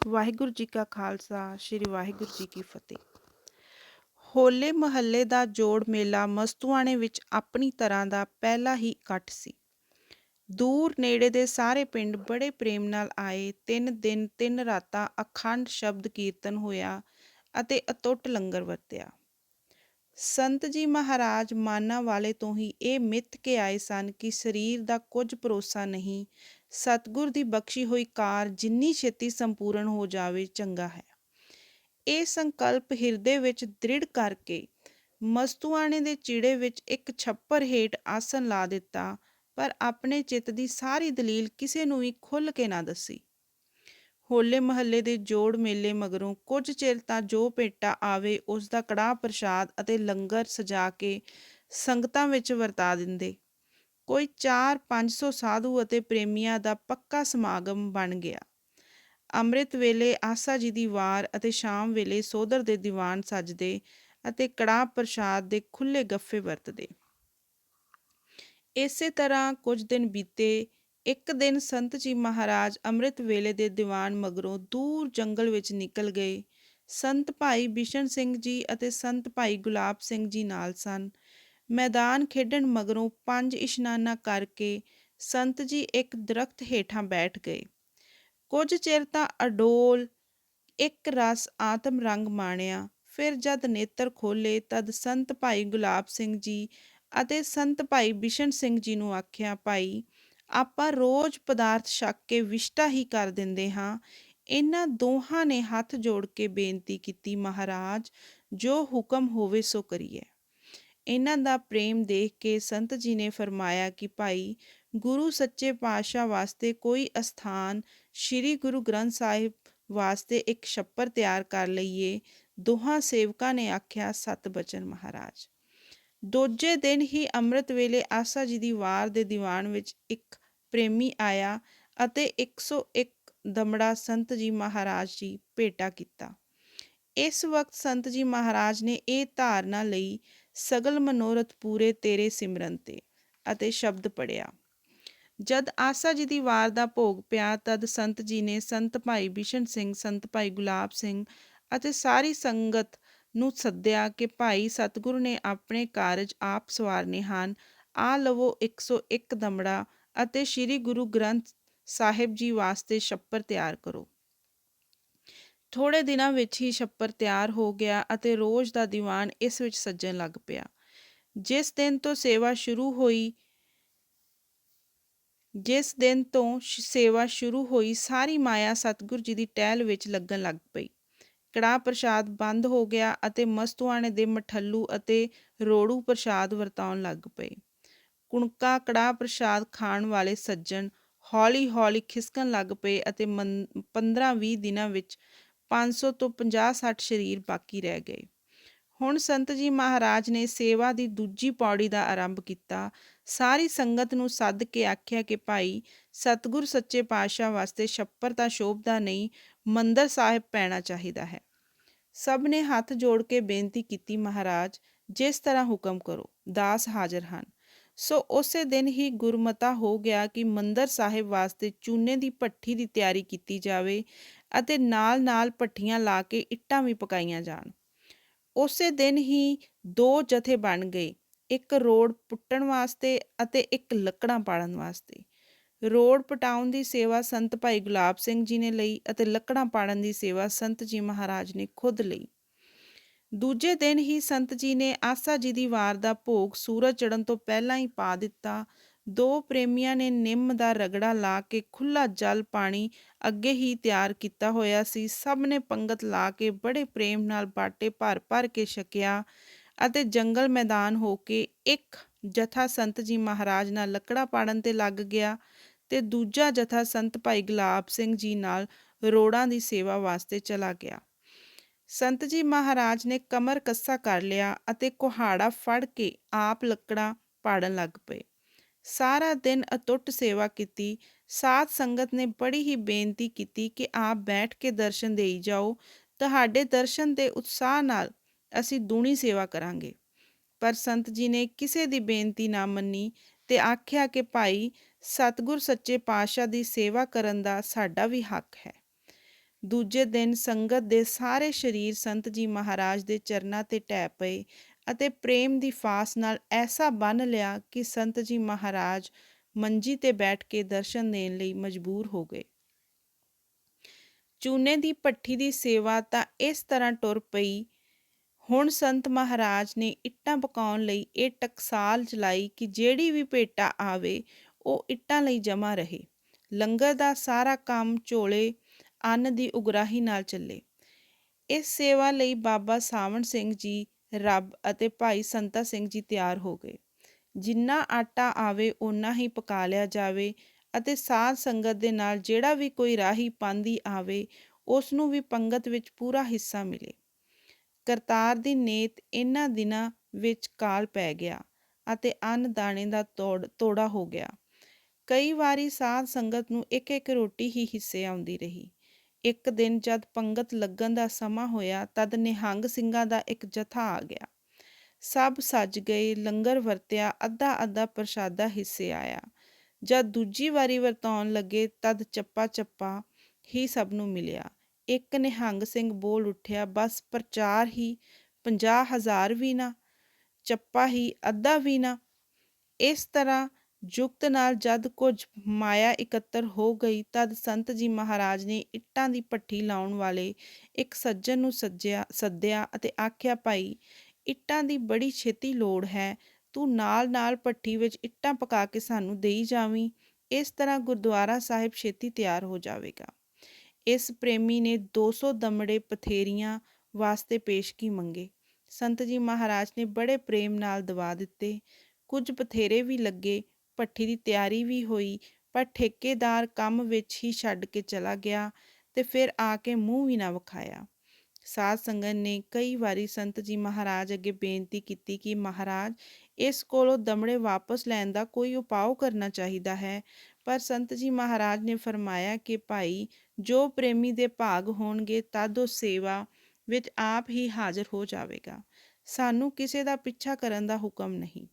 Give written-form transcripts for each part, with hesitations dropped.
ਵਾਹਿਗੁਰੂ ਜੀ ਕਾ ਖਾਲਸਾ ਸ੍ਰੀ ਵਾਹਿਗੁਰੂ ਜੀ ਕੀ ਫਤਿਹ। ਹੋਲੇ ਮਹੱਲੇ ਦਾ ਜੋੜ ਮੇਲਾ ਮਸਤੂਆਣੇ ਵਿੱਚ ਆਪਣੀ ਤਰ੍ਹਾਂ ਦਾ ਪਹਿਲਾ ਹੀ ਇਕੱਠ ਸੀ। ਦੂਰ ਨੇੜੇ ਦੇ ਸਾਰੇ ਪਿੰਡ ਬੜੇ ਪ੍ਰੇਮ ਨਾਲ ਆਏ। 3 ਦਿਨ 3 ਰਾਤਾਂ ਅਖੰਡ ਸ਼ਬਦ ਕੀਰਤਨ ਹੋਇਆ ਅਤੇ ਅਤੁੱਟ ਲੰਗਰ ਵਰਤਿਆ। ਸੰਤ ਜੀ ਮਹਾਰਾਜ ਮਾਨਾਂ ਵਾਲੇ ਤੋਂ ਹੀ ਇਹ ਮਿੱਥ ਕੇ ਆਏ ਸਨ ਕਿ ਸਰੀਰ ਦਾ ਕੁਝ ਭਰੋਸਾ ਨਹੀਂ, ਸਤਿਗੁਰ ਦੀ ਬਖਸ਼ੀ ਹੋਈ ਕਾਰ ਜਿੰਨੀ ਛੇਤੀ ਸੰਪੂਰਨ ਹੋ ਜਾਵੇ ਚੰਗਾ ਹੈ। ਇਹ ਸੰਕਲਪ ਹਿਰਦੇ ਵਿੱਚ ਦ੍ਰਿੜ ਕਰਕੇ ਮਸਤੂਆਣੇ ਦੇ ਚਿੜੇ ਵਿੱਚ ਇੱਕ ਛੱਪਰ ਹੇਠ ਆਸਣ ਲਾ ਦਿੱਤਾ, ਪਰ ਆਪਣੇ ਚਿੱਤ ਦੀ ਸਾਰੀ ਦਲੀਲ ਕਿਸੇ ਨੂੰ ਵੀ ਖੁੱਲ੍ਹ ਕੇ ਨਾ ਦੱਸੀ। ਹੋਲੇ ਮਹੱਲੇ ਦੇ ਜੋੜ ਮੇਲੇ ਮਗਰੋਂ ਕੁਝ ਚਿਰ ਤਾਂ ਜੋ ਭੇਟਾ ਆਵੇ ਉਸ ਦਾ ਕੜਾਹ ਪ੍ਰਸ਼ਾਦ ਅਤੇ ਲੰਗਰ ਸਜਾ ਕੇ ਸੰਗਤਾਂ ਵਿੱਚ ਵਰਤਾ ਦਿੰਦੇ। ਕੋਈ 400-500 ਸਾਧੂ ਅਤੇ ਪ੍ਰੇਮੀਆਂ ਦਾ ਪੱਕਾ ਸਮਾਗਮ ਬਣ ਗਿਆ। ਅੰਮ੍ਰਿਤ ਵੇਲੇ ਆਸਾ ਜੀ ਦੀ ਵਾਰ ਅਤੇ ਸ਼ਾਮ ਵੇਲੇ ਸੋਧਰ ਦੇ ਦੀਵਾਨ ਸਜਦੇ ਅਤੇ ਕੜਾਹ ਪ੍ਰਸ਼ਾਦ ਦੇ ਖੁੱਲ੍ਹੇ ਗੱਫੇ ਵਰਤਦੇ। ਇਸੇ ਤਰ੍ਹਾਂ ਕੁਝ ਦਿਨ ਬੀਤੇ। ਇੱਕ ਦਿਨ ਸੰਤ ਜੀ ਮਹਾਰਾਜ ਅੰਮ੍ਰਿਤ ਵੇਲੇ ਦੇ ਦੀਵਾਨ ਮਗਰੋਂ ਦੂਰ ਜੰਗਲ ਵਿੱਚ ਨਿਕਲ ਗਏ। ਸੰਤ ਭਾਈ ਬਿਸ਼ਨ ਸਿੰਘ ਜੀ ਅਤੇ ਸੰਤ ਭਾਈ ਗੁਲਾਬ ਸਿੰਘ ਜੀ ਨਾਲ ਸਨ। ਮੈਦਾਨ ਖੇਡਣ ਮਗਰੋਂ 5 ਇਸ਼ਨਾਨਾਂ ਕਰਕੇ ਸੰਤ ਜੀ ਇੱਕ ਦਰਖਤ ਹੇਠਾਂ ਬੈਠ ਗਏ। ਕੁਝ ਚਿਰ ਤਾਂ ਅਡੋਲ ਇੱਕ ਰਸ ਆਤਮ ਰੰਗ ਮਾਣਿਆ। ਫਿਰ ਜਦ ਨੇਤਰ ਖੋਲ੍ਹੇ ਤਦ ਸੰਤ ਭਾਈ ਗੁਲਾਬ ਸਿੰਘ ਜੀ ਅਤੇ ਸੰਤ ਭਾਈ ਬਿਸ਼ਨ ਸਿੰਘ ਜੀ ਨੂੰ ਆਖਿਆ, ਭਾਈ ਆਪਾਂ ਰੋਜ਼ ਪਦਾਰਥ ਛਕ ਕੇ ਵਿਸ਼ਟਾ ਹੀ ਕਰ ਦਿੰਦੇ ਹਾਂ। ਇਹਨਾਂ ਦੋਹਾਂ ਨੇ ਹੱਥ ਜੋੜ ਕੇ ਬੇਨਤੀ ਕੀਤੀ, ਮਹਾਰਾਜ ਜੋ ਹੁਕਮ ਹੋਵੇ ਸੋ ਕਰੀਏ। ਇਹਨਾਂ ਦਾ ਪ੍ਰੇਮ ਦੇਖ ਕੇ ਸੰਤ ਜੀ ਨੇ ਫਰਮਾਇਆ ਕਿ ਭਾਈ ਗੁਰੂ ਸੱਚੇ ਪਾਤਸ਼ਾਹ ਵਾਸਤੇ ਕੋਈ ਅਸਥਾਨ, ਸ਼੍ਰੀ ਗੁਰੂ ਗ੍ਰੰਥ ਸਾਹਿਬ ਵਾਸਤੇ ਇੱਕ ਛੱਪਰ ਤਿਆਰ ਕਰ ਲਈਏ। ਦੋਹਾਂ ਸੇਵਕਾਂ ਨੇ ਆਖਿਆ, ਸਤ ਬਚਨ ਮਹਾਰਾਜ। ਦੂਜੇ ਦਿਨ ਹੀ ਅੰਮ੍ਰਿਤ ਵੇਲੇ ਆਸਾ ਜੀ ਦੀ ਵਾਰ ਦੇ ਦੀਵਾਨ ਵਿੱਚ ਇੱਕ ਪ੍ਰੇਮੀ ਆਇਆ ਅਤੇ 101 ਦਮੜਾ ਸੰਤ ਜੀ ਮਹਾਰਾਜ ਜੀ ਭੇਟਾ ਕੀਤਾ। ਇਸ ਵਕਤ ਸੰਤ ਜੀ ਮਹਾਰਾਜ ਨੇ ਇਹ ਧਾਰਨਾ ਲਈ, ਸਗਲ ਮਨੋਰਥ ਪੂਰੇ ਤੇਰੇ ਸਿਮਰਨ ਤੇ, ਅਤੇ ਸ਼ਬਦ ਪੜਿਆ। ਜਦ ਆਸਾ ਜੀ ਦੀ ਵਾਰ ਦਾ ਭੋਗ ਪਿਆ ਤਦ ਸੰਤ ਜੀ ਨੇ ਸੰਤ ਭਾਈ ਬਿਸ਼ਨ ਸਿੰਘ, ਸੰਤ ਭਾਈ ਗੁਲਾਬ ਸਿੰਘ ਅਤੇ ਸਾਰੀ ਸੰਗਤ ਨੂੰ ਸੱਦਿਆ ਕਿ ਭਾਈ ਸਤਿਗੁਰੂ ਨੇ ਆਪਣੇ ਕਾਰਜ ਆਪ ਸਵਾਰਨੇ ਹਨ। ਆ ਲਵੋ 101 ਦਮੜਾ ਅਤੇ ਸ਼੍ਰੀ ਗੁਰੂ ਗ੍ਰੰਥ ਸਾਹਿਬ ਜੀ ਵਾਸਤੇ ਛੱਪਰ ਤਿਆਰ ਕਰੋ। ਥੋੜ੍ਹੇ ਦਿਨਾਂ ਵਿੱਚ ਹੀ ਛੱਪਰ ਤਿਆਰ ਹੋ ਗਿਆ ਅਤੇ ਰੋਜ਼ ਦਾ ਦੀਵਾਨ ਇਸ ਵਿੱਚ ਸੱਜਣ ਲੱਗ ਪਿਆ। ਜਿਸ ਦਿਨ ਤੋਂ ਸੇਵਾ ਸ਼ੁਰੂ ਹੋਈ ਸਾਰੀ ਮਾਇਆ ਸਤਿਗੁਰੂ ਜੀ ਦੀ ਟਹਿਲ ਵਿੱਚ ਲੱਗਣ ਲੱਗ ਪਈ। ਕੜਾਹ ਪ੍ਰਸ਼ਾਦ ਬੰਦ ਹੋ ਗਿਆ ਅਤੇ ਮਸਤੂਆਣੇ ਦੇ ਮਠੱਲੂ ਅਤੇ ਰੋੜੂ ਪ੍ਰਸ਼ਾਦ ਵਰਤਾਉਣ ਲੱਗ ਪਏ। ਕੁਣਕਾ ਕੜਾਹ ਪ੍ਰਸ਼ਾਦ ਖਾਣ ਵਾਲੇ ਸੱਜਣ ਹੌਲੀ ਹੌਲੀ ਖਿਸਕਣ ਲੱਗ ਪਏ ਅਤੇ 15-20 ਦਿਨਾਂ ਵਿੱਚ 500 ਤੋਂ 50-60 ਸਰੀਰ ਬਾਕੀ ਰਹਿ ਗਏ। ਹੁਣ ਸੰਤ ਜੀ ਮਹਾਰਾਜ ਨੇ ਸੇਵਾ ਦੀ ਦੂਜੀ ਪੌੜੀ ਦਾ ਆਰੰਭ ਕੀਤਾ। ਸਾਰੀ ਸੰਗਤ ਨੂੰ ਸੱਦ ਕੇ ਆਖਿਆ ਕਿ ਭਾਈ ਸਤਿਗੁਰ ਸੱਚੇ ਪਾਤਸ਼ਾਹ ਵਾਸਤੇ ਛੱਪਰ ਤਾਂ ਸ਼ੋਭਦਾ ਨਹੀਂ, ਮੰਦਰ ਸਾਹਿਬ ਪੈਣਾ ਚਾਹੀਦਾ ਹੈ। ਸਭ ਨੇ ਹੱਥ ਜੋੜ ਕੇ ਬੇਨਤੀ ਕੀਤੀ, ਮਹਾਰਾਜ ਜਿਸ ਤਰ੍ਹਾਂ ਹੁਕਮ ਕਰੋ, ਦਾਸ ਹਾਜ਼ਰ ਹਨ। ਸੋ ਉਸੇ ਦਿਨ ਹੀ ਗੁਰਮਤਾ ਹੋ ਗਿਆ ਕਿ ਮੰਦਰ ਸਾਹਿਬ ਵਾਸਤੇ ਚੂਨੇ ਦੀ ਭੱਠੀ ਦੀ ਤਿਆਰੀ ਕੀਤੀ ਜਾਵੇ ਅਤੇ ਨਾਲ ਨਾਲ ਭੱਠੀਆਂ ਲਾ ਕੇ ਇੱਟਾਂ ਵੀ ਪਕਾਈਆਂ ਜਾਣ। ਉਸੇ ਦਿਨ ਹੀ 2 ਜਥੇ ਬਣ ਗਏ, ਇੱਕ ਰੋੜ ਪੁੱਟਣ ਵਾਸਤੇ ਅਤੇ ਇੱਕ ਲੱਕੜਾਂ ਪਾੜਨ ਵਾਸਤੇ। ਰੋੜ ਪਟਾਉਣ ਦੀ ਸੇਵਾ ਸੰਤ ਭਾਈ ਗੁਲਾਬ ਸਿੰਘ ਜੀ ਨੇ ਲਈ ਅਤੇ ਲੱਕੜਾਂ ਪਾੜਨ ਦੀ ਸੇਵਾ ਸੰਤ ਜੀ ਮਹਾਰਾਜ ਨੇ ਖੁਦ ਲਈ। ਦੂਜੇ ਦਿਨ ਹੀ ਸੰਤ ਜੀ ਨੇ ਆਸਾ ਜੀ ਦੀ ਵਾਰ ਦਾ ਭੋਗ ਸੂਰਜ ਚੜ੍ਹਨ ਤੋਂ ਪਹਿਲਾਂ ਹੀ ਪਾ ਦਿੱਤਾ। 2 ਪ੍ਰੇਮੀਆਂ ਨੇ ਨਿੰਮ ਦਾ ਰਗੜਾ ਲਾ ਕੇ ਖੁੱਲ੍ਹਾ ਜਲ ਪਾਣੀ ਅੱਗੇ ਹੀ ਤਿਆਰ ਕੀਤਾ ਹੋਇਆ ਸੀ। ਸਭ ਨੇ ਪੰਗਤ ਲਾ ਕੇ ਬੜੇ ਪ੍ਰੇਮ ਨਾਲ ਬਾਟੇ ਭਰ ਭਰ ਕੇ ਛਕਿਆ ਅਤੇ ਜੰਗਲ ਮੈਦਾਨ ਹੋ ਕੇ ਇੱਕ ਜਥਾ ਸੰਤ ਜੀ ਮਹਾਰਾਜ ਨਾਲ ਲੱਕੜਾਂ ਪਾੜਨ ਤੇ ਲੱਗ ਗਿਆ ਤੇ ਦੂਜਾ ਜਥਾ ਸੰਤ ਭਾਈ ਗੁਲਾਬ ਸਿੰਘ ਜੀ ਨਾਲ ਰੋੜਾਂ ਦੀ ਸੇਵਾ ਵਾਸਤੇ ਚਲਾ ਗਿਆ। ਸੰਤ ਜੀ ਮਹਾਰਾਜ ਨੇ ਕਮਰ ਕੱਸਾ ਕਰ ਲਿਆ ਅਤੇ ਕੁਹਾੜਾ ਫੜ ਕੇ ਆਪ ਲੱਕੜਾਂ ਪਾੜਨ ਲੱਗ ਪਏ। ਸਾਰਾ ਦਿਨ ਅਤੁੱਟ ਸੇਵਾ ਕੀਤੀ। ਸਾਧ ਸੰਗਤ ਨੇ ਬੜੀ ਹੀ ਬੇਨਤੀ ਕੀਤੀ ਕਿ ਆਪ ਬੈਠ ਕੇ ਦਰਸ਼ਨ ਦੇਈ ਜਾਓ, ਤੁਹਾਡੇ ਦਰਸ਼ਨ ਦੇ ਉਤਸ਼ਾਹ ਨਾਲ ਅਸੀਂ ਦੂਣੀ ਸੇਵਾ ਕਰਾਂਗੇ। ਪਰ ਸੰਤ ਜੀ ਨੇ ਕਿਸੇ ਦੀ ਬੇਨਤੀ ਨਾ ਮੰਨੀ ਤੇ ਆਖਿਆ ਕਿ ਭਾਈ ਸਤਿਗੁਰ ਸੱਚੇ ਪਾਤਸ਼ਾਹ ਦੀ ਸੇਵਾ ਕਰਨ ਦਾ ਸਾਡਾ ਵੀ ਹੱਕ ਹੈ। ਦੂਜੇ ਦਿਨ ਸੰਗਤ ਦੇ ਸਾਰੇ ਸਰੀਰ ਸੰਤ ਜੀ ਮਹਾਰਾਜ ਦੇ ਚਰਨਾਂ 'ਤੇ ਢਹਿ ਪਏ ਅਤੇ ਪ੍ਰੇਮ ਦੀ ਫਾਸ ਨਾਲ ਐਸਾ ਬੰਨ੍ਹ ਲਿਆ ਕਿ ਸੰਤ ਜੀ ਮਹਾਰਾਜ ਮੰਜੀ 'ਤੇ ਬੈਠ ਕੇ ਦਰਸ਼ਨ ਦੇਣ ਲਈ ਮਜਬੂਰ ਹੋ ਗਏ। ਚੂਨੇ ਦੀ ਭੱਠੀ ਦੀ ਸੇਵਾ ਤਾਂ ਇਸ ਤਰ੍ਹਾਂ ਟੁਰ ਪਈ। ਹੁਣ ਸੰਤ ਮਹਾਰਾਜ ਨੇ ਇੱਟਾਂ ਪਕਾਉਣ ਲਈ ਇਹ ਟਕਸਾਲ ਚਲਾਈ ਕਿ ਜਿਹੜੀ ਵੀ ਭੇਟਾ ਆਵੇ ਉਹ ਇੱਟਾਂ ਲਈ ਜਮ੍ਹਾਂ ਰਹੇ। ਲੰਗਰ ਦਾ ਸਾਰਾ ਕੰਮ ਝੋਲੇ ਅੰਨ ਦੀ ਉਗਰਾਹੀ ਨਾਲ ਚੱਲੇ। ਇਸ ਸੇਵਾ ਲਈ ਬਾਬਾ ਸਾਵਣ ਸਿੰਘ ਜੀ, ਰੱਬ ਅਤੇ ਭਾਈ ਸੰਤਾ ਸਿੰਘ ਜੀ ਤਿਆਰ ਹੋ ਗਏ। ਜਿੰਨਾ ਆਟਾ ਆਵੇ ਓਨਾ ਹੀ ਪਕਾ ਲਿਆ ਜਾਵੇ ਅਤੇ ਸਾਧ ਸੰਗਤ ਦੇ ਨਾਲ ਜਿਹੜਾ ਵੀ ਕੋਈ ਰਾਹੀ ਪਾਂਦੀ ਆਵੇ ਉਸ ਨੂੰ ਵੀ ਪੰਗਤ ਵਿੱਚ ਪੂਰਾ ਹਿੱਸਾ ਮਿਲੇ। ਕਰਤਾਰ ਦੀ ਨੇਤ ਇਹਨਾਂ ਦਿਨਾਂ ਵਿੱਚ ਕਾਲ ਪੈ ਗਿਆ ਅਤੇ ਅੰਨ ਦਾਣੇ ਦਾ ਤੋੜਾ ਹੋ ਗਿਆ। ਕਈ ਵਾਰੀ ਸਾਧ ਸੰਗਤ ਨੂੰ ਇੱਕ ਇੱਕ ਰੋਟੀ ਹੀ ਹਿੱਸੇ ਆਉਂਦੀ ਰਹੀ। ਇੱਕ ਦਿਨ ਜਦ ਪੰਗਤ ਲੱਗਣ ਦਾ ਸਮਾਂ ਹੋਇਆ ਤਦ ਨਿਹੰਗ ਸਿੰਘਾਂ ਦਾ ਇੱਕ ਜਥਾ ਆ ਗਿਆ। ਸਭ ਸੱਜ ਗਏ, ਲੰਗਰ ਵਰਤਿਆ, ਅੱਧਾ ਅੱਧਾ ਪ੍ਰਸ਼ਾਦਾ ਹਿੱਸੇ ਆਇਆ। ਜਦ ਦੂਜੀ ਵਾਰੀ ਵਰਤਾਉਣ ਲੱਗੇ ਤਦ ਚੱਪਾ ਚੱਪਾ ਹੀ ਸਭ ਨੂੰ ਮਿਲਿਆ। ਇੱਕ ਨਿਹੰਗ ਸਿੰਘ ਬੋਲ ਉੱਠਿਆ, ਬਸ ਪ੍ਰਚਾਰ ਹੀ, 50,000 ਵੀ ਨਾ, ਚੱਪਾ ਹੀ ਅੱਧਾ ਵੀ ਨਾ। ਇਸ ਤਰ੍ਹਾਂ ਜੁਗਤ ਨਾਲ ਜਦ ਕੁਝ ਮਾਇਆ ਇਕੱਤਰ ਹੋ ਗਈ ਤਦ ਸੰਤ ਜੀ ਮਹਾਰਾਜ ਨੇ ਇੱਟਾਂ ਦੀ ਭੱਠੀ ਲਾਉਣ ਵਾਲੇ ਇੱਕ ਸੱਜਣ ਨੂੰ ਸੱਦਿਆ ਅਤੇ ਆਖਿਆ, ਭਾਈ ਇੱਟਾਂ ਦੀ ਬੜੀ ਛੇਤੀ ਲੋੜ ਹੈ, ਤੂੰ ਨਾਲ ਨਾਲ ਭੱਠੀ ਵਿੱਚ ਇੱਟਾਂ ਪਕਾ ਕੇ ਸਾਨੂੰ ਦੇਈ ਜਾਵੀਂ। ਇਸ ਤਰ੍ਹਾਂ ਗੁਰਦੁਆਰਾ ਸਾਹਿਬ ਛੇਤੀ ਤਿਆਰ ਹੋ ਜਾਵੇਗਾ। ਇਸ ਪ੍ਰੇਮੀ ਨੇ 200 ਦਮੜੇ ਪਥੇਰੀਆਂ ਵਾਸਤੇ ਪੇਸ਼ਗੀ ਮੰਗੇ। ਸੰਤ ਜੀ ਮਹਾਰਾਜ ਨੇ ਬੜੇ ਪ੍ਰੇਮ ਨਾਲ ਦਵਾ ਦਿੱਤੇ। ਕੁਝ ਬਥੇਰੇ ਵੀ ਲੱਗੇ, ਭੱਠੀ ਦੀ ਤਿਆਰੀ ਵੀ ਹੋਈ, ਪਰ ਠੇਕੇਦਾਰ ਕੰਮ ਵਿੱਚ ਹੀ ਛੱਡ ਕੇ ਚਲਾ ਗਿਆ ਤੇ ਫਿਰ ਆ ਕੇ ਮੂੰਹ ਵੀ ਨਾ ਵਿਖਾਇਆ। ਸਾਧ ਸੰਗਤ ਨੇ ਕਈ ਵਾਰੀ ਸੰਤ ਜੀ ਮਹਾਰਾਜ ਅੱਗੇ ਬੇਨਤੀ ਕੀਤੀ ਕਿ ਮਹਾਰਾਜ ਇਸ ਕੋਲੋਂ ਦਮੜੇ ਵਾਪਸ ਲੈਣ ਦਾ ਕੋਈ ਉਪਾਅ ਕਰਨਾ ਚਾਹੀਦਾ ਹੈ, ਪਰ ਸੰਤ ਜੀ ਮਹਾਰਾਜ ਨੇ ਫਰਮਾਇਆ ਕਿ ਭਾਈ ਜੋ ਪ੍ਰੇਮੀ ਦੇ ਭਾਗ ਹੋਣਗੇ ਤਦ ਉਹ ਸੇਵਾ ਵਿੱਚ ਆਪ ਹੀ ਹਾਜ਼ਰ ਹੋ ਜਾਵੇਗਾ। ਸਾਨੂੰ ਕਿਸੇ ਦਾ ਪਿੱਛਾ ਕਰਨ ਦਾ ਹੁਕਮ ਨਹੀਂ।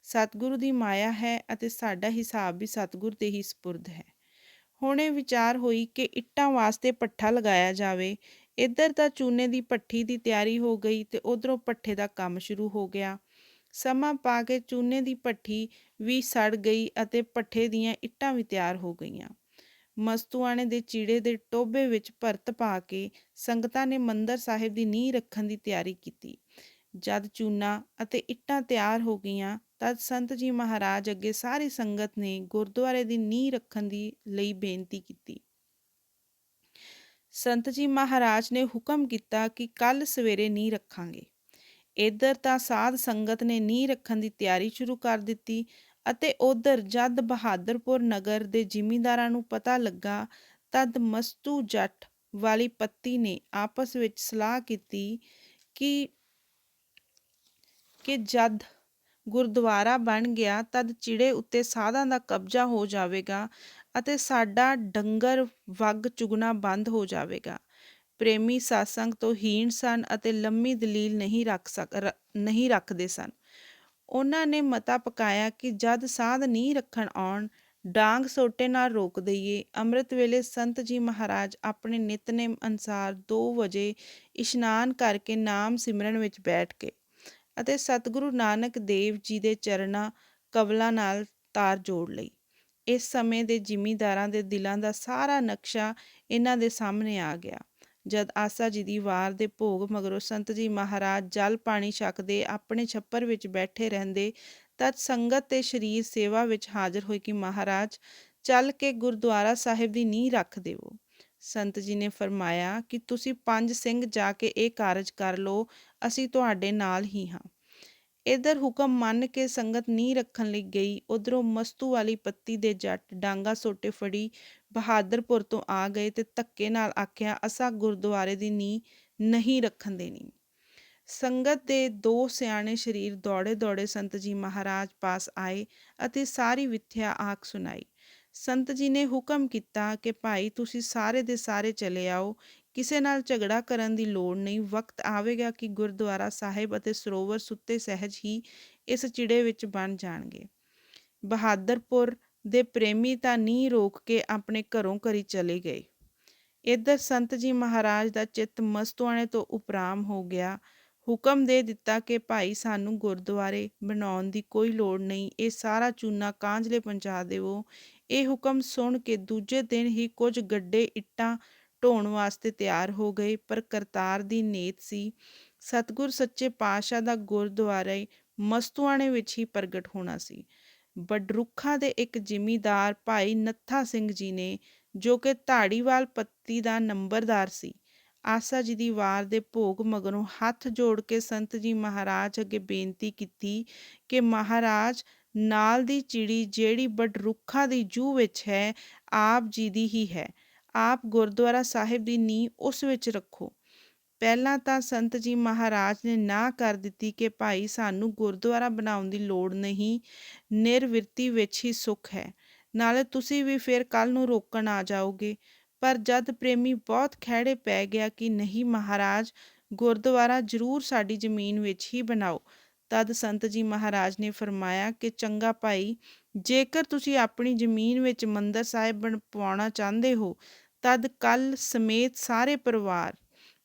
ਸਤਿਗੁਰੂ ਦੀ ਮਾਇਆ ਹੈ ਅਤੇ ਸਾਡਾ ਹਿਸਾਬ ਵੀ ਸਤਿਗੁਰ ਦੇ ਹੀ ਸਪੁਰਦ ਹੈ। ਹੁਣ ਇਹ ਵਿਚਾਰ ਹੋਈ ਕਿ ਇੱਟਾਂ ਵਾਸਤੇ ਭੱਠਾ ਲਗਾਇਆ ਜਾਵੇ। ਇੱਧਰ ਤਾਂ ਚੂਨੇ ਦੀ ਭੱਠੀ ਦੀ ਤਿਆਰੀ ਹੋ ਗਈ ਤੇ ਉੱਧਰੋਂ ਭੱਠੇ ਦਾ ਕੰਮ ਸ਼ੁਰੂ ਹੋ ਗਿਆ। ਸਮਾਂ ਪਾ ਕੇ ਚੂਨੇ ਦੀ ਭੱਠੀ ਵੀ ਸੜ ਗਈ ਅਤੇ ਭੱਠੇ ਦੀਆਂ ਇੱਟਾਂ ਵੀ ਤਿਆਰ ਹੋ ਗਈਆਂ। ਮਸਤੂਆਣੇ ਦੇ ਚੀੜੇ ਦੇ ਟੋਭੇ ਵਿੱਚ ਭਰਤ ਪਾ ਕੇ ਸੰਗਤਾਂ ਨੇ ਮੰਦਰ ਸਾਹਿਬ ਦੀ ਨੀਂਹ ਰੱਖਣ ਦੀ ਤਿਆਰੀ ਕੀਤੀ। ਜਦ ਚੂਨਾ ਅਤੇ ਇੱਟਾਂ ਤਿਆਰ ਹੋ ਗਈਆਂ ਤਦ ਸੰਤ ਜੀ ਮਹਾਰਾਜ ਅੱਗੇ ਸਾਰੀ ਸੰਗਤ ਨੇ ਗੁਰਦੁਆਰੇ ਦੀ ਨੀਂਹ ਰੱਖਣ ਦੀ ਲਈ ਬੇਨਤੀ ਕੀਤੀ। ਸੰਤ ਜੀ ਮਹਾਰਾਜ ਨੇ ਹੁਕਮ ਕੀਤਾ ਕਿ ਕੱਲ੍ਹ ਸਵੇਰੇ ਨੀਂਹ ਰੱਖਾਂਗੇ। ਇੱਧਰ ਤਾਂ ਸਾਧ ਸੰਗਤ ਨੇ ਨੀਂਹ ਰੱਖਣ ਦੀ ਤਿਆਰੀ ਸ਼ੁਰੂ ਕਰ ਦਿੱਤੀ ਅਤੇ ਉੱਧਰ ਜਦ ਬਹਾਦਰਪੁਰ ਨਗਰ ਦੇ ਜ਼ਿਮੀਂਦਾਰਾਂ ਨੂੰ ਪਤਾ ਲੱਗਾ ਤਦ ਮਸਤੂ ਜੱਟ ਵਾਲੀ ਪੱਤੀ ਨੇ ਆਪਸ ਵਿੱਚ ਸਲਾਹ ਕੀਤੀ ਕਿ ਜਦ ਗੁਰਦੁਆਰਾ ਬਣ ਗਿਆ ਤਦ ਚਿੜੇ ਉੱਤੇ ਸਾਧਾਂ ਦਾ ਕਬਜ਼ਾ ਹੋ ਜਾਵੇਗਾ ਅਤੇ ਸਾਡਾ ਡੰਗਰ ਵੱਗ ਚੁਗਣਾ ਬੰਦ ਹੋ ਜਾਵੇਗਾ। ਪ੍ਰੇਮੀ ਸਾਸੰਗ ਤੋਂ ਹੀਣ ਸਨ ਅਤੇ ਲੰਮੀ ਦਲੀਲ ਨਹੀਂ ਰੱਖਦੇ ਸਨ। ਉਹਨਾਂ ਨੇ ਮਤਾ ਪਕਾਇਆ ਕਿ ਜਦ ਸਾਧ ਨੀਂਹ ਰੱਖਣ ਆਉਣ ਡਾਂਗ ਸੋਟੇ ਨਾਲ ਰੋਕ ਦਈਏ। ਅੰਮ੍ਰਿਤ ਵੇਲੇ ਸੰਤ ਜੀ ਮਹਾਰਾਜ ਆਪਣੇ ਨਿਤਨੇਮ ਅਨੁਸਾਰ 2 ਵਜੇ ਇਸ਼ਨਾਨ ਕਰਕੇ ਨਾਮ ਸਿਮਰਨ ਵਿੱਚ ਬੈਠ ਗਏ ਅਤੇ ਸਤਿਗੁਰੂ ਨਾਨਕ ਦੇਵ ਜੀ ਦੇ ਚਰਨਾਂ ਕਵਲਾਂ ਨਾਲ ਤਾਰ ਜੋੜ ਲਈ। ਇਸ ਸਮੇਂ ਦੇ ਜ਼ਿਮੀਂਦਾਰਾਂ ਦੇ ਦਿਲਾਂ ਦਾ ਸਾਰਾ ਨਕਸ਼ਾ ਇਹਨਾਂ ਦੇ ਸਾਹਮਣੇ ਆ ਗਿਆ। ਜਦ ਆਸਾ ਜੀ ਦੀ ਵਾਰ ਦੇ ਭੋਗ ਮਗਰੋਂ ਸੰਤ ਜੀ ਮਹਾਰਾਜ ਜਲ ਪਾਣੀ ਛਕਦੇ ਆਪਣੇ ਛੱਪਰ ਵਿੱਚ ਬੈਠੇ ਰਹਿੰਦੇ ਤਦ ਸੰਗਤ ਤੇ ਸਰੀਰ ਸੇਵਾ ਵਿੱਚ ਹਾਜ਼ਰ ਹੋਏ ਕਿ ਮਹਾਰਾਜ ਚੱਲ ਕੇ ਗੁਰਦੁਆਰਾ ਸਾਹਿਬ ਦੀ ਨੀਂਹ ਰੱਖ ਦੇਵੋ। ਸੰਤ ਜੀ ਨੇ ਫਰਮਾਇਆ ਕਿ ਤੁਸੀਂ 5 ਸਿੰਘ ਜਾ ਕੇ ਇਹ ਕਾਰਜ ਕਰ ਲਓ, ਅਸੀਂ ਤੁਹਾਡੇ ਨਾਲ ਹੀ ਹਾਂ। ਇੱਧਰ ਹੁਕਮ ਮੰਨ ਕੇ ਸੰਗਤ ਨੀਂਹ ਰੱਖਣ ਲਈ ਗਈ। ਉੱਧਰੋਂ ਮਸਤੂ ਵਾਲੀ ਪੱਤੀ ਦੇ ਜੱਟ ਡਾਂਗਾ ਸੋਟੇ ਫੜੀ ਬਹਾਦਰਪੁਰ ਤੋਂ ਆ ਗਏ ਤੇ ਧੱਕੇ ਨਾਲ ਆਖਿਆ, ਅਸਾਂ ਗੁਰਦੁਆਰੇ ਦੀ ਨੀਂਹ ਨਹੀਂ ਰੱਖਣ ਦੇਣੀ। ਸੰਗਤ ਦੇ 2 ਸਿਆਣੇ ਸਰੀਰ ਦੌੜੇ ਦੌੜੇ ਸੰਤ ਜੀ ਮਹਾਰਾਜ ਪਾਸ ਆਏ ਅਤੇ ਸਾਰੀ ਵਿਥਿਆ ਆਖ ਸੁਣਾਈ। ਸੰਤ ਜੀ ਨੇ ਹੁਕਮ ਕੀਤਾ ਕਿ ਭਾਈ ਤੁਸੀਂ ਸਾਰੇ ਦੇ ਸਾਰੇ ਚਲੇ ਆਓ, ਕਿਸੇ ਨਾਲ ਝਗੜਾ ਕਰਨ ਦੀ ਲੋੜ ਨਹੀਂ। ਵਕਤ ਆਵੇਗਾ ਕਿ ਗੁਰਦੁਆਰਾ ਸਾਹਿਬ ਅਤੇ ਸਰੋਵਰ ਸੁੱਤੇ ਸਹਿਜ ਹੀ ਇਸ ਚਿੜੇ ਵਿੱਚ ਬਣ ਜਾਣਗੇ। ਬਹਾਦਰਪੁਰ ਦੇ ਪ੍ਰੇਮੀ ਤਾਂ ਨੀਂਹ ਰੋਕ ਕੇ ਆਪਣੇ ਘਰੋਂ ਘਰੀ ਚਲੇ ਗਏ। ਇੱਧਰ ਸੰਤ ਜੀ ਮਹਾਰਾਜ ਦਾ ਚਿੱਤ ਮਸਤੂਆਣੇ ਤੋਂ ਉਪਰਾਮ ਹੋ ਗਿਆ। ਹੁਕਮ ਦੇ ਦਿੱਤਾ ਕਿ ਭਾਈ ਸਾਨੂੰ ਗੁਰਦੁਆਰੇ ਬਣਾਉਣ ਦੀ ਕੋਈ ਲੋੜ ਨਹੀਂ, ਇਹ ਸਾਰਾ ਚੂਨਾ ਕਾਂਜਲੇ ਪਹੁੰਚਾ ਦੇਵੋ। ਇਹ ਹੁਕਮ ਸੁਣ ਕੇ ਦੂਜੇ ਦਿਨ ਹੀ ਕੁਝ ਗੱਡੇ ਇੱਟਾਂ ਢੋਣ ਵਾਸਤੇ ਤਿਆਰ ਹੋ ਗਏ। ਪਰ ਕਰਤਾਰ ਦੀ ਨੀਤ ਸੀ ਸਤਿਗੁਰ ਸੱਚੇ ਪਾਤਸ਼ਾਹ ਦਾ ਗੁਰਦੁਆਰੇ ਮਸਤੂਆਣੇ ਵਿੱਚ ਹੀ ਪ੍ਰਗਟ ਹੋਣਾ ਸੀ। ਬਡਰੁੱਖਾਂ ਦੇ ਇੱਕ ਜ਼ਿਮੀਂਦਾਰ ਭਾਈ ਨੱਥਾ ਸਿੰਘ ਜੀ ਨੇ, ਜੋ ਕਿ ਧਾੜੀਵਾਲ ਪੱਤੀ ਦਾ ਨੰਬਰਦਾਰ ਸੀ, ਆਸਾ ਜੀ ਦੀ ਵਾਰ ਦੇ ਭੋਗ ਮਗਰੋਂ ਹੱਥ ਜੋੜ ਕੇ ਸੰਤ ਜੀ ਮਹਾਰਾਜ ਅੱਗੇ ਬੇਨਤੀ ਕੀਤੀ ਕਿ ਮਹਾਰਾਜ, ਨਾਲ ਦੀ ਚਿੜੀ ਜਿਹੜੀ ਬਡਰੁੱਖਾਂ ਦੀ ਜੂਹ ਵਿੱਚ ਹੈ, ਆਪ ਜੀ ਦੀ ਹੀ ਹੈ। ਆਪ ਗੁਰਦੁਆਰਾ ਸਾਹਿਬ ਦੀ ਨੀਂਹ ਉਸ ਵਿੱਚ ਰੱਖੋ। ਪਹਿਲਾਂ ਤਾਂ ਸੰਤ ਜੀ ਮਹਾਰਾਜ ਨੇ ਨਾ ਕਰ ਦਿੱਤੀ ਕਿ ਭਾਈ ਸਾਨੂੰ ਗੁਰਦੁਆਰਾ ਬਣਾਉਣ ਦੀ ਲੋੜ ਨਹੀਂ, ਨਿਰਵਿਰਤੀ ਵਿੱਚ ਹੀ ਸੁੱਖ ਹੈ, ਨਾਲੇ ਤੁਸੀਂ ਵੀ ਫਿਰ ਕੱਲ੍ਹ ਨੂੰ ਰੋਕਣ ਆ ਜਾਓਗੇ। ਪਰ ਜਦ ਪ੍ਰੇਮੀ ਬਹੁਤ ਖਹਿੜੇ ਪੈ ਗਿਆ ਕਿ ਨਹੀਂ ਮਹਾਰਾਜ, ਗੁਰਦੁਆਰਾ ਜ਼ਰੂਰ ਸਾਡੀ ਜ਼ਮੀਨ ਵਿੱਚ ਹੀ ਬਣਾਓ, ਤਦ ਸੰਤ ਜੀ ਮਹਾਰਾਜ ਨੇ ਫਰਮਾਇਆ ਕਿ ਚੰਗਾ ਭਾਈ, ਜੇਕਰ ਤੁਸੀਂ ਆਪਣੀ ਜ਼ਮੀਨ ਵਿੱਚ ਮੰਦਰ ਸਾਹਿਬ ਬਣਵਾਉਣਾ ਚਾਹੁੰਦੇ ਹੋ, ਤਦ ਕੱਲ੍ਹ ਸਮੇਤ ਸਾਰੇ ਪਰਿਵਾਰ,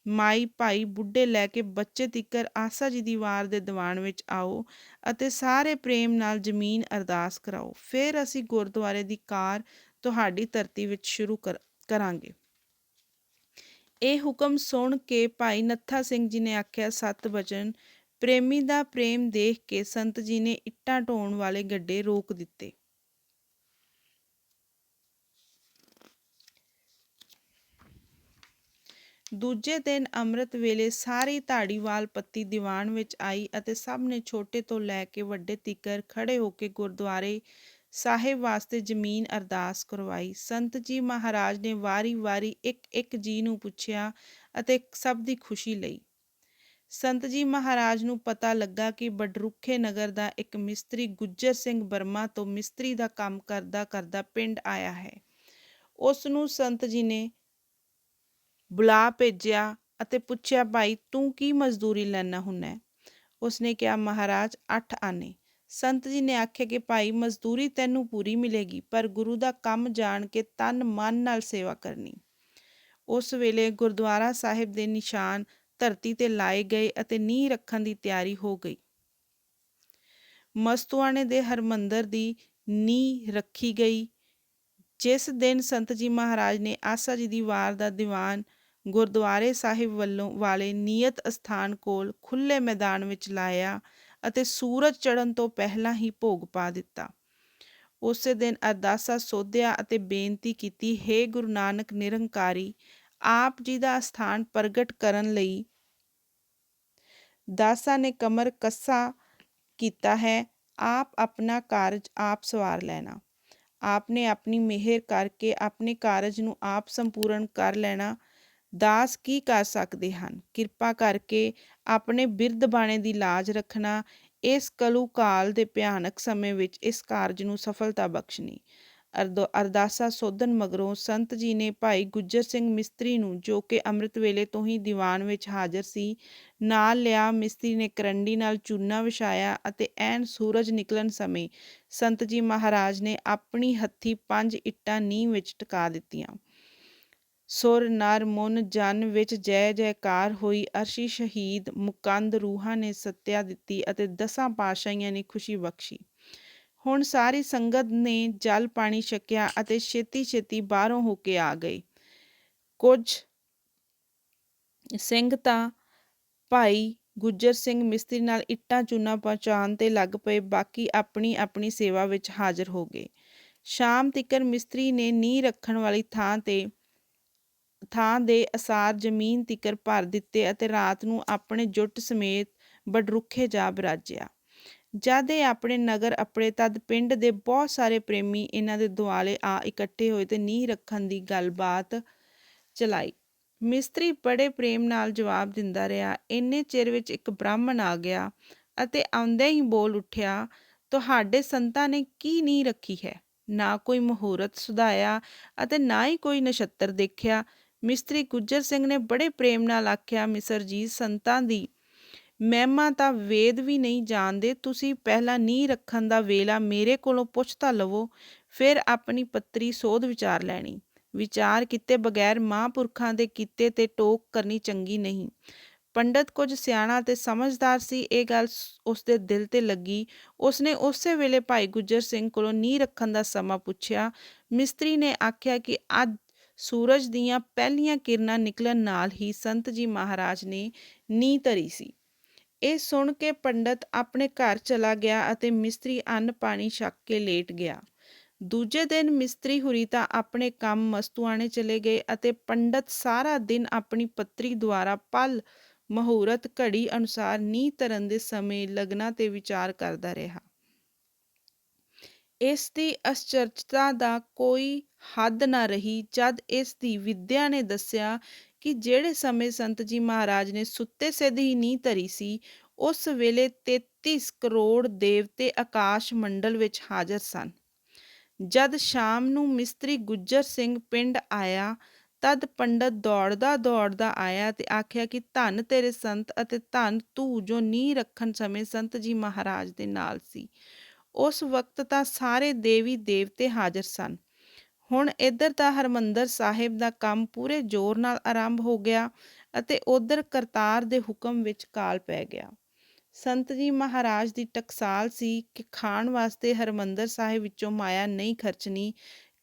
ਮਾਈ ਭਾਈ ਬੁੱਢੇ ਲੈ ਕੇ ਬੱਚੇ ਤਿੱਕਰ ਆਸਾ ਜੀ ਦੀ ਵਾਰ ਦੇ ਦੀਵਾਨ ਵਿੱਚ ਆਓ ਅਤੇ ਸਾਰੇ ਪ੍ਰੇਮ ਨਾਲ ਜ਼ਮੀਨ ਅਰਦਾਸ ਕਰਾਓ। ਫਿਰ ਅਸੀਂ ਗੁਰਦੁਆਰੇ ਦੀ ਕਾਰ ਤੁਹਾਡੀ ਧਰਤੀ ਵਿੱਚ ਸ਼ੁਰੂ ਕਰਾਂਗੇ। ਇਹ ਹੁਕਮ ਸੁਣ ਕੇ ਭਾਈ ਨੱਥਾ ਸਿੰਘ ਜੀ ਨੇ ਆਖਿਆ, ਸਤ ਬਚਨ। ਪ੍ਰੇਮੀ ਦਾ ਪ੍ਰੇਮ ਦੇਖ ਕੇ ਸੰਤ ਜੀ ਨੇ ਇੱਟਾਂ ਢੋਣ ਵਾਲੇ ਗੱਡੇ ਰੋਕ ਦਿੱਤੇ। ਦੂਜੇ ਦਿਨ ਅੰਮ੍ਰਿਤ ਵੇਲੇ ਸਾਰੀ ਧਾੜੀਵਾਲ ਪੱਤੀ ਦੀਵਾਨ ਵਿੱਚ ਆਈ ਅਤੇ ਸਭ ਨੇ ਛੋਟੇ ਤੋਂ ਲੈ ਕੇ ਵੱਡੇ ਤੀਕਰ ਖੜੇ ਹੋ ਕੇ ਗੁਰਦੁਆਰੇ ਸਾਹਿਬ ਵਾਸਤੇ ਜ਼ਮੀਨ ਅਰਦਾਸ ਕਰਵਾਈ। ਸੰਤ ਜੀ ਮਹਾਰਾਜ ਨੇ ਵਾਰੀ-ਵਾਰੀ ਇੱਕ ਜੀ ਨੂੰ ਪੁੱਛਿਆ ਅਤੇ ਸਭ ਦੀ ਖੁਸ਼ੀ ਲਈ। ਸੰਤ ਜੀ ਮਹਾਰਾਜ ਨੂੰ ਪਤਾ ਲੱਗਾ ਕਿ ਬਡਰੁੱਖੇ ਨਗਰ ਦਾ ਇੱਕ ਮਿਸਤਰੀ ਗੁੱਜਰ ਸਿੰਘ ਬਰਮਾ ਤੋਂ ਮਿਸਤਰੀ ਦਾ ਕੰਮ ਕਰਦਾ ਪਿੰਡ ਆਇਆ ਹੈ। ਉਸ ਨੂੰ ਸੰਤ ਜੀ ਨੇ ਬੁਲਾ ਭੇਜਿਆ ਅਤੇ ਪੁੱਛਿਆ, ਭਾਈ ਤੂੰ ਕੀ ਮਜ਼ਦੂਰੀ ਲੈਣਾ ਹੁੰਨਾ? ਉਸਨੇ ਕਿਹਾ, ਮਹਾਰਾਜ 8 ਆਨੇ। ਸੰਤ ਜੀ ਨੇ ਆਖਿਆ ਕਿ ਭਾਈ ਮਜ਼ਦੂਰੀ ਤੈਨੂੰ ਪੂਰੀ ਮਿਲੇਗੀ, ਪਰ ਗੁਰੂ ਦਾ ਕੰਮ ਜਾਣ ਕੇ ਤਨ ਮਨ ਨਾਲ ਸੇਵਾ ਕਰਨੀ। ਉਸ ਵੇਲੇ ਗੁਰਦੁਆਰਾ ਸਾਹਿਬ ਦੇ ਨਿਸ਼ਾਨ ਧਰਤੀ ਤੇ ਲਾਏ ਗਏ ਅਤੇ ਨੀਂਹ ਰੱਖਣ ਦੀ ਤਿਆਰੀ ਹੋ ਗਈ। ਮਸਤੂਆਣੇ ਦੇ ਹਰਮੰਦਰ ਦੀ ਨੀਂਹ ਰੱਖੀ ਗਈ। ਜਿਸ ਦਿਨ ਸੰਤ ਜੀ ਮਹਾਰਾਜ ਨੇ ਆਸਾ ਜੀ ਦੀ ਵਾਰ ਦਾ ਦੀਵਾਨ ਗੁਰਦੁਆਰੇ ਸਾਹਿਬ ਵਾਲੇ ਨਿਯਤ ਅਸਥਾਨ ਕੋਲ ਖੁੱਲ੍ਹੇ ਮੈਦਾਨ ਵਿੱਚ ਲਾਇਆ ਅਤੇ ਸੂਰਜ ਚੜ੍ਹਨ ਤੋਂ ਪਹਿਲਾਂ ਹੀ ਭੋਗ ਪਾ ਦਿੱਤਾ। ਉਸੇ ਦਿਨ ਅਰਦਾਸਾ ਸੋਧਿਆ ਅਤੇ ਬੇਨਤੀ ਕੀਤੀ, ਹੇ ਗੁਰੂ ਨਾਨਕ ਨਿਰੰਕਾਰੀ, ਆਪ ਜੀ ਦਾ ਅਸਥਾਨ ਪ੍ਰਗਟ ਕਰਨ ਲਈ ਦਾਸਾਂ ਨੇ ਕਮਰ ਕੱਸਾ ਕੀਤਾ ਹੈ। ਆਪ ਆਪਣਾ ਕਾਰਜ ਆਪ ਸਵਾਰ ਲੈਣਾ। ਆਪ ਨੇ ਆਪਣੀ ਮਿਹਰ ਕਰਕੇ ਆਪਣੇ ਕਾਰਜ ਨੂੰ ਆਪ ਸੰਪੂਰਨ ਕਰ ਲੈਣਾ। ਦਾਸ ਕੀ ਕਰ ਸਕਦੇ ਹਨ? ਕਿਰਪਾ ਕਰਕੇ ਆਪਣੇ ਬਿਰਧ ਬਾਣੇ ਦੀ ਲਾਜ ਰੱਖਣਾ। ਇਸ ਕਲੂ ਕਾਲ ਦੇ ਭਿਆਨਕ ਸਮੇਂ ਵਿੱਚ ਇਸ ਕਾਰਜ ਨੂੰ ਸਫਲਤਾ ਬਖਸ਼ਣੀ। ਅਰਦਾਸਾ ਸੋਧਣ ਮਗਰੋਂ ਸੰਤ ਜੀ ਨੇ ਭਾਈ ਗੁੱਜਰ ਸਿੰਘ ਮਿਸਤਰੀ ਨੂੰ, ਜੋ ਕਿ ਅੰਮ੍ਰਿਤ ਵੇਲੇ ਤੋਂ ਹੀ ਦੀਵਾਨ ਵਿੱਚ ਹਾਜ਼ਰ ਸੀ, ਨਾਲ ਲਿਆ। ਮਿਸਤਰੀ ਨੇ ਕਰੰਡੀ ਨਾਲ ਚੂਨਾ ਵਿਛਾਇਆ ਅਤੇ ਐਨ ਸੂਰਜ ਨਿਕਲਣ ਸਮੇਂ ਸੰਤ ਜੀ ਮਹਾਰਾਜ ਨੇ ਆਪਣੀ ਹੱਥੀਂ 5 ਇੱਟਾਂ ਨੀਂਹ ਵਿੱਚ ਟਿਕਾ ਦਿੱਤੀਆਂ। ਸੁਰ ਨਰ ਮੁਨ ਜਨ ਵਿੱਚ ਜੈ ਜੈਕਾਰ ਹੋਈ। ਅਰਸ਼ੀ ਸ਼ਹੀਦ ਮੁਕੰਦ ਰੂਹਾਂ ਨੇ ਸੱਤਿਆ ਦਿੱਤੀ ਅਤੇ 10 ਪਾਤਸ਼ਾਹੀਆਂ ਨੇ ਖੁਸ਼ੀ ਬਖਸ਼ੀ। ਹੁਣ ਸਾਰੀ ਸੰਗਤ ਨੇ ਜਲ ਪਾਣੀ ਛਕਿਆ ਅਤੇ ਛੇਤੀ ਬਾਹਰੋਂ ਹੋ ਕੇ ਆ ਗਏ। ਕੁਝ ਸਿੰਘ ਤਾਂ ਭਾਈ ਗੁੱਜਰ ਸਿੰਘ ਮਿਸਤਰੀ ਨਾਲ ਇੱਟਾਂ ਚੂਨਾ ਪਹੁੰਚਾਉਣ ਤੇ ਲੱਗ ਪਏ, ਬਾਕੀ ਆਪਣੀ ਆਪਣੀ ਸੇਵਾ ਵਿੱਚ ਹਾਜ਼ਰ ਹੋ ਗਏ। ਸ਼ਾਮ ਤੀਕਰ ਮਿਸਤਰੀ ਨੇ ਨੀਂਹ ਰੱਖਣ ਵਾਲੀ ਥਾਂ ਦੇ ਅਸਾਰ ਜ਼ਮੀਨ ਤੀਕਰ ਭਰ ਦਿੱਤੇ ਅਤੇ ਰਾਤ ਨੂੰ ਆਪਣੇ ਜੁੱਟ ਸਮੇਤ ਬਡਰੁੱਖੇ ਜਾ ਬਰਾਜਿਆ। ਜਦ ਇਹ ਆਪਣੇ ਨਗਰ ਅੱਪੜੇ, ਤਦ ਪਿੰਡ ਦੇ ਬਹੁਤ ਸਾਰੇ ਪ੍ਰੇਮੀ ਇਹਨਾਂ ਦੇ ਦੁਆਲੇ ਆ ਇਕੱਠੇ ਹੋਏ ਤੇ ਨੀਂਹ ਰੱਖਣ ਦੀ ਗੱਲਬਾਤ ਚਲਾਈ। ਮਿਸਤਰੀ ਬੜੇ ਪ੍ਰੇਮ ਨਾਲ ਜਵਾਬ ਦਿੰਦਾ ਰਿਹਾ। ਇੰਨੇ ਚਿਰ ਵਿੱਚ ਇੱਕ ਬ੍ਰਾਹਮਣ ਆ ਗਿਆ ਅਤੇ ਆਉਂਦਿਆਂ ਹੀ ਬੋਲ ਉੱਠਿਆ, ਤੁਹਾਡੇ ਸੰਤਾਂ ਨੇ ਕੀ ਨੀਂਹ ਰੱਖੀ ਹੈ? ਨਾ ਕੋਈ ਮੁਹੂਰਤ ਸੁਧਾਇਆ ਅਤੇ ਨਾ ਹੀ ਕੋਈ ਨਛੱਤਰ ਦੇਖਿਆ। ਮਿਸਤਰੀ ਗੁੱਜਰ ਸਿੰਘ ਨੇ ਬੜੇ ਪ੍ਰੇਮ ਨਾਲ ਆਖਿਆ, ਮਿਸਰ ਜੀ, ਸੰਤਾਂ ਦੀ ਮਹਿਮਾ ਤਾਂ ਵੇਦ ਵੀ ਨਹੀਂ ਜਾਣਦੇ। ਤੁਸੀਂ ਪਹਿਲਾਂ ਨੀਂਹ ਰੱਖਣ ਦਾ ਵੇਲਾ ਮੇਰੇ ਕੋਲੋਂ ਪੁੱਛ ਤਾਂ ਲਵੋ, ਫਿਰ ਆਪਣੀ ਪੱਤਰੀ ਸੋਧ ਵਿਚਾਰ ਲੈਣੀ। ਵਿਚਾਰ ਕੀਤੇ ਬਗੈਰ ਮਹਾਂਪੁਰਖਾਂ ਦੇ ਕੀਤੇ 'ਤੇ ਟੋਕ ਕਰਨੀ ਚੰਗੀ ਨਹੀਂ। ਪੰਡਤ ਕੁਝ ਸਿਆਣਾ ਤੇ ਸਮਝਦਾਰ ਸੀ। ਇਹ ਗੱਲ ਉਸਦੇ ਦਿਲ 'ਤੇ ਲੱਗੀ। ਉਸਨੇ ਉਸੇ ਵੇਲੇ ਭਾਈ ਗੁੱਜਰ ਸਿੰਘ ਕੋਲੋਂ ਨੀਂਹ ਰੱਖਣ ਦਾ ਸਮਾਂ ਪੁੱਛਿਆ। ਮਿਸਤਰੀ ਨੇ ਆਖਿਆ ਕਿ ਅੱਜ ਸੂਰਜ ਦੀਆਂ ਪਹਿਲੀਆਂ ਕਿਰਨਾਂ ਨਿਕਲਣ ਨਾਲ ਹੀ ਸੰਤ ਜੀ ਮਹਾਰਾਜ ਨੇ ਨੀਂਹ ਧਰੀ ਸੀ। ਇਹ ਸੁਣ ਕੇ ਪੰਡਤ ਆਪਣੇ ਘਰ ਚਲਾ ਗਿਆ ਅਤੇ ਮਿਸਤਰੀ ਅੰਨ ਪਾਣੀ ਛਕ ਕੇ ਲੇਟ ਗਿਆ। ਦੂਜੇ ਦਿਨ ਮਿਸਤਰੀ ਹੁਰੀ ਤਾਂ ਆਪਣੇ ਕੰਮ ਮਸਤੂਆਣੇ ਚਲੇ ਗਏ ਅਤੇ ਪੰਡਤ ਸਾਰਾ ਦਿਨ ਆਪਣੀ ਪੱਤਰੀ ਦੁਆਰਾ ਪਲ ਮਹੂਰਤ ਘੜੀ ਅਨੁਸਾਰ ਨੀਂਹ ਧਰਨ ਦੇ ਸਮੇਂ ਲਗਨਾਂ ਤੇ ਵਿਚਾਰ ਕਰਦਾ ਰਿਹਾ। ਇਸ ਦੀ ਅਸਚਰਜਤਾ ਦਾ ਕੋਈ ਹੱਦ ਨਾ ਰਹੀ ਜਦ ਇਸ ਦੀ ਵਿਦਿਆ ਨੇ ਦੱਸਿਆ ਕਿ ਜਿਹੜੇ ਸਮੇਂ ਸੰਤ ਜੀ ਮਹਾਰਾਜ ਨੇ ਸੁੱਤੇ ਸਿੱਧ ਹੀ ਨੀਂਹ ਧਰੀ ਸੀ, ਉਸ ਵੇਲੇ 33 ਕਰੋੜ ਦੇਵਤੇ ਆਕਾਸ਼ ਮੰਡਲ ਵਿੱਚ ਹਾਜ਼ਰ ਸਨ। ਜਦ ਸ਼ਾਮ ਨੂੰ ਮਿਸਤਰੀ ਗੁੱਜਰ ਸਿੰਘ ਪਿੰਡ ਆਇਆ, ਤਦ ਪੰਡਤ ਦੌੜਦਾ ਦੌੜਦਾ ਆਇਆ ਤੇ ਆਖਿਆ ਕਿ ਧੰਨ ਤੇਰੇ ਸੰਤ ਅਤੇ ਧੰਨ ਤੂੰ ਜੋ ਨੀਂਹ ਰੱਖਣ ਸਮੇਂ ਸੰਤ ਜੀ ਮਹਾਰਾਜ ਦੇ ਨਾਲ ਸੀ। ਉਸ ਵਕਤ ਤਾਂ ਸਾਰੇ ਦੇਵੀ ਦੇਵਤੇ ਹਾਜ਼ਰ ਸਨ। ਹੁਣ ਇੱਧਰ ਤਾਂ ਹਰਿਮੰਦਰ ਸਾਹਿਬ ਦਾ ਕੰਮ ਪੂਰੇ ਜ਼ੋਰ ਨਾਲ ਆਰੰਭ ਹੋ ਗਿਆ ਅਤੇ ਉੱਧਰ ਕਰਤਾਰ ਦੇ ਹੁਕਮ ਵਿੱਚ ਕਾਲ ਪੈ ਗਿਆ। ਸੰਤ ਜੀ ਮਹਾਰਾਜ ਦੀ ਟਕਸਾਲ ਸੀ ਕਿ ਖਾਣ ਵਾਸਤੇ ਹਰਿਮੰਦਰ ਸਾਹਿਬ ਵਿੱਚੋਂ ਮਾਇਆ ਨਹੀਂ ਖਰਚਣੀ।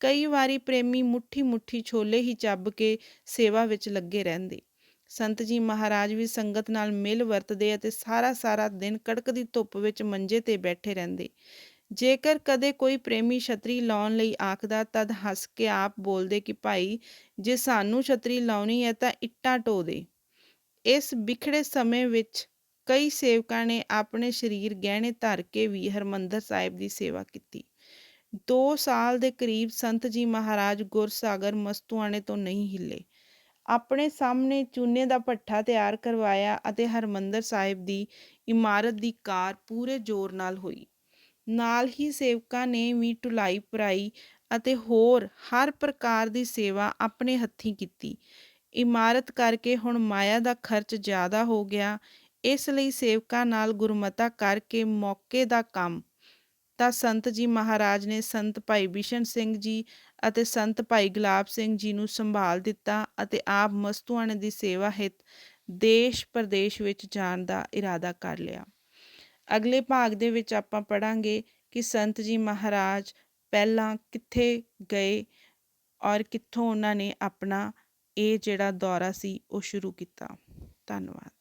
ਕਈ ਵਾਰੀ ਪ੍ਰੇਮੀ ਮੁੱਠੀ ਮੁੱਠੀ ਛੋਲੇ ਹੀ ਚੱਬ ਕੇ ਸੇਵਾ ਵਿੱਚ ਲੱਗੇ ਰਹਿੰਦੇ। ਸੰਤ ਜੀ ਮਹਾਰਾਜ ਵੀ ਸੰਗਤ ਨਾਲ ਮਿਲ ਵਰਤਦੇ ਅਤੇ ਸਾਰਾ ਸਾਰਾ ਦਿਨ ਕੜਕਦੀ ਧੁੱਪ ਵਿੱਚ ਮੰਜੇ 'ਤੇ ਬੈਠੇ ਰਹਿੰਦੇ। ਜੇਕਰ ਕਦੇ ਕੋਈ ਪ੍ਰੇਮੀ ਛਤਰੀ ਲਾਉਣ ਲਈ ਆਖਦਾ, ਤਦ ਹੱਸ ਕੇ ਆਪ ਬੋਲਦੇ ਕਿ ਭਾਈ ਜੇ ਸਾਨੂੰ ਛਤਰੀ ਲਾਉਣੀ ਹੈ ਤਾਂ ਇੱਟਾਂ ਢੋ ਦੇ। ਇਸ ਬਿਖੜੇ ਸਮੇਂ ਵਿੱਚ ਕਈ ਸੇਵਕਾਂ ਨੇ ਆਪਣੇ ਸਰੀਰ ਗਹਿਣੇ ਧਰ ਕੇ ਵੀ ਹਰਿਮੰਦਰ ਸਾਹਿਬ ਦੀ ਸੇਵਾ ਕੀਤੀ। 2 ਸਾਲ ਦੇ ਕਰੀਬ ਸੰਤ ਜੀ ਮਹਾਰਾਜ ਗੁਰਸਾਗਰ ਮਸਤੂਆਣੇ ਤੋਂ ਨਹੀਂ ਹਿੱਲੇ। ਆਪਣੇ ਸਾਹਮਣੇ ਚੂਨੇ ਦਾ ਭੱਠਾ ਤਿਆਰ ਕਰਵਾਇਆ ਅਤੇ ਹਰਿਮੰਦਰ ਸਾਹਿਬ ਦੀ ਇਮਾਰਤ ਦੀ ਕਾਰ ਪੂਰੇ ਜ਼ੋਰ ਨਾਲ ਹੋਈ। ਨਾਲ ਹੀ ਸੇਵਕਾਂ ਨੇ ਵੀ ਢੁਲਾਈ ਭਰਾਈ ਅਤੇ ਹੋਰ ਹਰ ਪ੍ਰਕਾਰ ਦੀ ਸੇਵਾ ਆਪਣੇ ਹੱਥੀਂ ਕੀਤੀ। ਇਮਾਰਤ ਕਰਕੇ ਹੁਣ ਮਾਇਆ ਦਾ ਖਰਚ ਜ਼ਿਆਦਾ ਹੋ ਗਿਆ। ਇਸ ਲਈ ਸੇਵਕਾਂ ਨਾਲ ਗੁਰਮਤਾ ਕਰਕੇ ਮੌਕੇ ਦਾ ਕੰਮ ਤਾਂ ਸੰਤ ਜੀ ਮਹਾਰਾਜ ਨੇ ਸੰਤ ਭਾਈ ਬਿਸ਼ਨ ਸਿੰਘ ਜੀ ਅਤੇ ਸੰਤ ਭਾਈ ਗੁਲਾਬ ਸਿੰਘ ਜੀ ਨੂੰ ਸੰਭਾਲ ਦਿੱਤਾ ਅਤੇ ਆਪ ਮਸਤੂਆਣੇ ਦੀ ਸੇਵਾ ਹਿੱਤ ਦੇਸ਼ ਪ੍ਰਦੇਸ਼ ਵਿੱਚ ਜਾਣ ਦਾ ਇਰਾਦਾ ਕਰ ਲਿਆ। ਅਗਲੇ ਭਾਗ ਦੇ ਵਿੱਚ ਆਪਾਂ ਪੜ੍ਹਾਂਗੇ ਕਿ ਸੰਤ ਜੀ ਮਹਾਰਾਜ ਪਹਿਲਾਂ ਕਿੱਥੇ ਗਏ ਔਰ ਕਿੱਥੋਂ ਉਹਨਾਂ ਨੇ ਆਪਣਾ ਇਹ ਜਿਹੜਾ ਦੌਰਾ ਸੀ ਉਹ ਸ਼ੁਰੂ ਕੀਤਾ। ਧੰਨਵਾਦ।